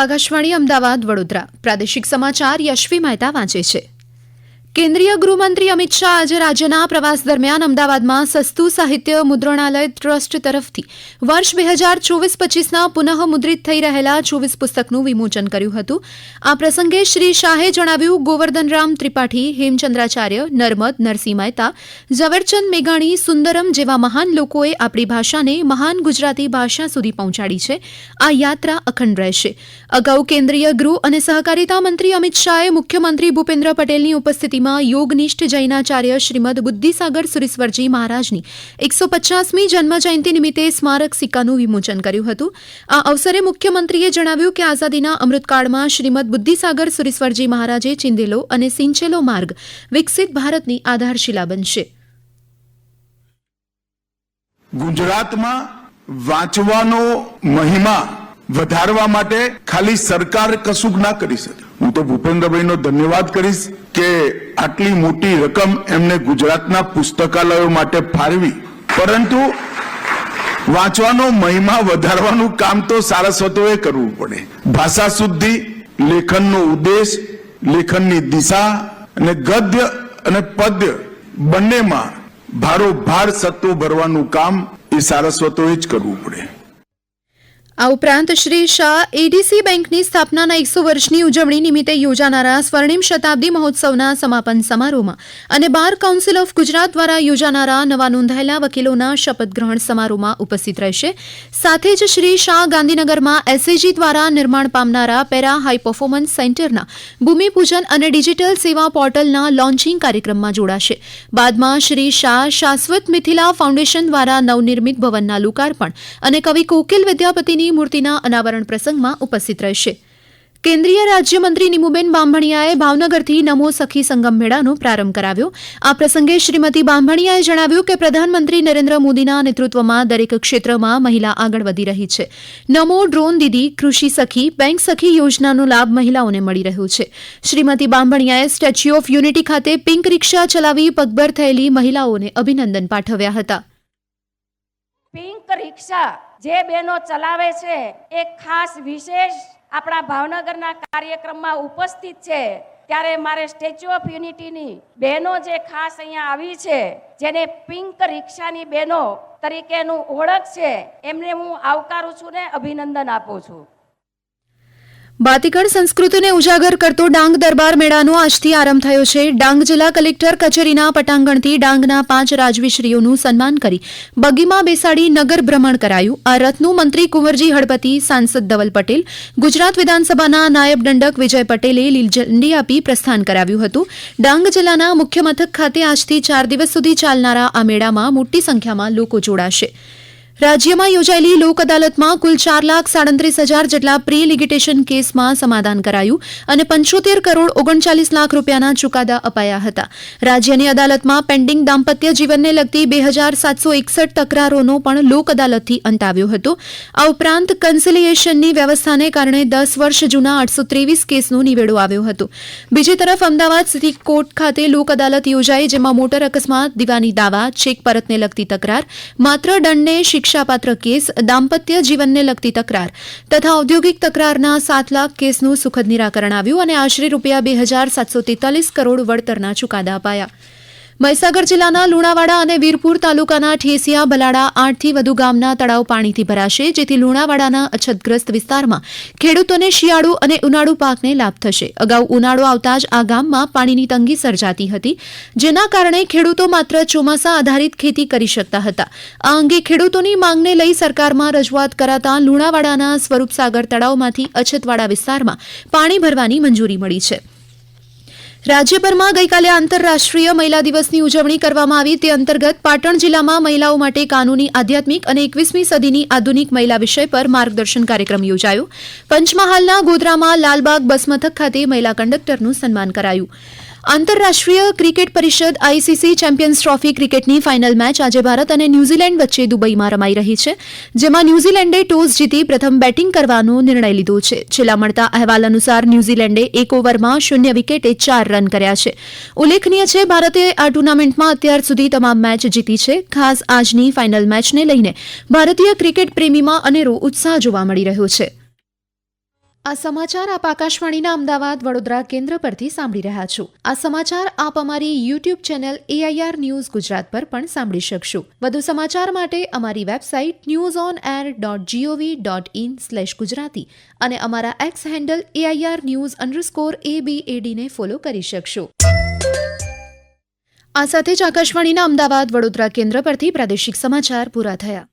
આકાશવાણી અમદાવાદ વડોદરા પ્રાદેશિક સમાચાર યશવી મહેતા વાંચે છે. કેન્દ્રીય ગૃહમંત્રી અમિત શાહ આજે રાજ્યના પ્રવાસ દરમિયાન અમદાવાદમાં સસ્તું સાહિત્ય મુદ્રણાલય ટ્રસ્ટ તરફથી વર્ષ 2024-25ના પુનઃ મુદ્રિત થઈ રહેલા 24 પુસ્તકનું વિમોચન કર્યું હતું. આ પ્રસંગે શ્રી શાહે જણાવ્યું, ગોવર્ધનરામ ત્રિપાઠી, હેમચંદ્રાચાર્ય, નર્મદ નરસિંહ મહેતા, ઝવેરચંદ મેઘાણી, સુંદરમ જેવા મહાન લોકોએ આપણી ભાષાને મહાન ગુજરાતી ભાષા સુધી પહોંચાડી છે. આ યાત્રા અખંડ રહેશે. અગાઉ કેન્દ્રીય ગૃહ અને સહકારિતા મંત્રી અમિત શાહે મુખ્યમંત્રી ભૂપેન્દ્ર પટેલની ઉપસ્થિતિમાં યોગનિષ્ઠ જૈનાચાર્ય શ્રીમદ બુદ્ધિસાગર સુરીશ્વરજી મહારાજની 150મી જન્મજયંતિ નિમિત્તે સ્મારક સિક્કાનું વિમોચન કર્યું હતું. આ અવસરે મુખ્યમંત્રીએ જણાવ્યું કે આઝાદીના અમૃતકાળમાં શ્રીમદ બુદ્ધિસાગર સુરીશ્વરજી મહારાજે ચિંધેલો અને સિંચેલો માર્ગ વિકસિત ભારતની આધારશિલા બનશે. ગુજરાતમાં વાંચવાનો મહિમા વધારવા માટે ખાલી સરકાર કશું ના કરી શકે. હું તો ભૂપેન્દ્રભાઈનો ધન્યવાદ કરીશ કે આટલી મોટી રકમ એમને ગુજરાતના પુસ્તકાલયો માટે ફાળવી, પરંતુ વાંચવાનો મહિમા વધારવાનું કામ તો સારસ્વતોએ કરવું પડે. ભાષા શુદ્ધિ, લેખનનો ઉદ્દેશ, લેખનની દિશા અને ગદ્ય અને પદ્ય બંનેમાં ભારોભાર સત્તો ભરવાનું કામ એ સારસ્વતોએ જ કરવું પડે. આ ઉપરાંત શ્રી શાહ એડીસી બેંકની સ્થાપનાના 100 વર્ષની ઉજવણી નિમિત્તે યોજાનારા સ્વર્ણિમ શતાબ્દી મહોત્સવના સમાપન સમારોહમાં અને બાર કાઉન્સિલ ઓફ ગુજરાત દ્વારા યોજાનારા નવા નોંધાયેલા વકીલોના શપથ ગ્રહણ સમારોહમાં ઉપસ્થિત રહેશે. સાથે જ શ્રી શાહ ગાંધીનગરમાં એસએજી દ્વારા નિર્માણ પામનારા પેરા હાઈ પરફોર્મન્સ સેન્ટરના ભૂમિપૂજન અને ડિજિટલ સેવા પોર્ટલના લોન્ચિંગ કાર્યક્રમમાં જોડાશે. બાદમાં શ્રી શાહ શાશ્વત મિથિલા ફાઉન્ડેશન દ્વારા નવનિર્મિત ભવનના લોકાર્પણ અને કવિ કોકિલ વિદ્યાપતિની મૂર્તિના અનાવરણ પ્રસંગમાં ઉપસ્થિત રહેશે. કેન્દ્રીય રાજ્યમંત્રી નિમુબેન બાંભણિયાએ ભાવનગરથી નમો સખી સંગમ મેળાનો પ્રારંભ કરાવ્યો. આ પ્રસંગે શ્રીમતી બાંભણિયાએ જણાવ્યું કે પ્રધાનમંત્રી નરેન્દ્ર મોદીના નેતૃત્વમાં દરેક ક્ષેત્રમાં મહિલા આગળ વધી રહી છે. નમો ડ્રોન દીદી, કૃષિ સખી, બેંક સખી યોજનાનો લાભ મહિલાઓને મળી રહ્યો છે. શ્રીમતી બાંભણિયાએ સ્ટેચ્યુ ઓફ યુનિટી ખાતે પિંક રિક્ષા ચલાવી પગભર થયેલી મહિલાઓને અભિનંદન પાઠવ્યા હતા. પિંક રિક્ષા જે બહેનો ચલાવે છે એ ખાસ વિશેષ આપણા ભાવનગરના કાર્યક્રમમાં ઉપસ્થિત છે. ત્યારે મારે સ્ટેચ્યુ ઓફ યુનિટીની બહેનો જે ખાસ અહીંયા આવી છે, જેને પિંક રિક્ષાની બહેનો તરીકેનું ઓળખ છે, એમને હું આવકારું છું ને અભિનંદન આપું છું. બાતિકડ સંસ્કૃતિને ઉજાગર કરતો ડાંગ દરબાર મેળાનો આજથી આરંભ થયો છે. ડાંગ જિલ્લા કલેક્ટર કચેરીના પટાંગણથી ડાંગના 5 રાજવીશ્રીઓનું સન્માન કરી બગીમાં બેસાડી નગર ભ્રમણ કરાયું. આ રથનું મંત્રી કુંવરજી હળપતિ, સાંસદ ધવલ પટેલ, ગુજરાત વિધાનસભાના નાયબ દંડક વિજય પટેલે લીલઝંડી આપી પ્રસ્થાન કરાવ્યું હતું. ડાંગ જિલ્લાના મુખ્ય મથક ખાતે આજથી 4 દિવસ સુધી ચાલનારા આ મેળામાં મોટી સંખ્યામાં લોકો જોડાશે. રાજ્યમાં યોજાયેલી લોક અદાલતમાં કુલ 4,37,000 જેટલા પ્રી લિગિટેશન કેસમાં સમાધાન કરાયું અને 75 કરોડ 39 લાખ રૂપિયાના ચુકાદા અપાયા હતા. રાજ્યની અદાલતમાં પેન્ડિંગ દાંપત્ય જીવનને લગતી 2,761 તકરારોનો પણ લોક અદાલતથી અંત આવ્યો હતો. આ ઉપરાંત કન્સિલિએશનની વ્યવસ્થાને કારણે 10 વર્ષ જૂના 823 કેસનો નિવેડો આવ્યો હતો. બીજી તરફ અમદાવાદ સિટી કોર્ટ ખાતે લોક અદાલત યોજાઈ, જેમાં મોટર અકસ્માત, દીવાની દાવા, ચેક પરતને લગતી તકરાર, માત્ર દંડને શિક્ષાપાત્ર કેસ, દાંપત્ય જીવનને લગતી તકરાર તથા ઔદ્યોગિક તકરારના 7 લાખ કેસનું સુખદ નિરાકરણ આવ્યું અને આશરે રૂપિયા 2,743 કરોડ વળતરના ચુકાદા અપાયા. મહીસાગર જિલ્લાના લુણાવાડા અને વીરપુર તાલુકાના ઠેસિયા, બલાડા 8થી વધુ ગામના તળાવ પાણીથી ભરાશે, જેથી લુણાવાડાના અછતગ્રસ્ત વિસ્તારમાં ખેડૂતોને શિયાળુ અને ઉનાળુ પાકને લાભ થશે. અગાઉ ઉનાળો આવતા જ આ ગામમાં પાણીની તંગી સર્જાતી હતી, જેના કારણે ખેડૂતો માત્ર ચોમાસા આધારિત ખેતી કરી શકતા હતા. આ અંગે ખેડૂતોની માંગને લઈ સરકારમાં રજૂઆત કરાતા લુણાવાડાના સ્વરૂપસાગર તળાવમાંથી અછતવાળા વિસ્તારમાં પાણી ભરવાની મંજૂરી મળી છે. રાજ્યભરમાં ગઈકાલે આંતરરાષ્ટ્રીય મહિલા દિવસની ઉજવણી કરવામાં આવી. તે અંતર્ગત પાટણ જિલ્લામાં મહિલાઓ માટે કાનૂની, આધ્યાત્મિક અને 21મી સદીની આધુનિક મહિલા વિષય પર માર્ગદર્શન કાર્યક્રમ યોજાયો. પંચમહાલના ગોધરામાં લાલબાગ બસ મથક ખાતે મહિલા કંડક્ટરનું સન્માન કરાયું. આંતરરાષ્ટ્રીય ક્રિકેટ પરિષદ આઈસીસી ચેમ્પિયન્સ ટ્રોફી ક્રિકેટની ફાઇનલ મેચ આજે ભારત અને ન્યૂઝીલેન્ડ વચ્ચે દુબઈમાં રમાઈ રહી છે, જેમાં ન્યૂઝીલેન્ડે ટોસ જીતી પ્રથમ બેટિંગ કરવાનો નિર્ણય લીધો છે. છેલ્લા મળતા અહેવાલ અનુસાર ન્યૂઝીલેન્ડે 1 ઓવરમાં 0 વિકેટે 4 રન કર્યા છે. ઉલ્લેખનીય છે, ભારતે આ ટુર્નામેન્ટમાં અત્યાર સુધી તમામ મેચ જીતી છે. ખાસ આજની ફાઇનલ મેચને લઈને ભારતીય ક્રિકેટ પ્રેમીમાં અનેરો ઉત્સાહ જોવા મળી રહ્યો છે. આ સમાચાર આપ આકાશવાણીના અમદાવાદ વડોદરા કેન્દ્ર પરથી સાંભળી રહ્યા છો. આ સમાચાર આપ અમારી YouTube channel AIR news Gujarat પર પણ સાંભળી શકશો. વધુ સમાચાર માટે અમારી વેબસાઇટ newsonair.gov.in/gujarati અને અમારા એક્સ હેન્ડલ AIR_news_ABAD ને ફોલો કરી શકશો. આ સાથે જ આકાશવાણીના અમદાવાદ વડોદરા કેન્દ્ર પરથી પ્રાદેશિક સમાચાર પૂરા થયા.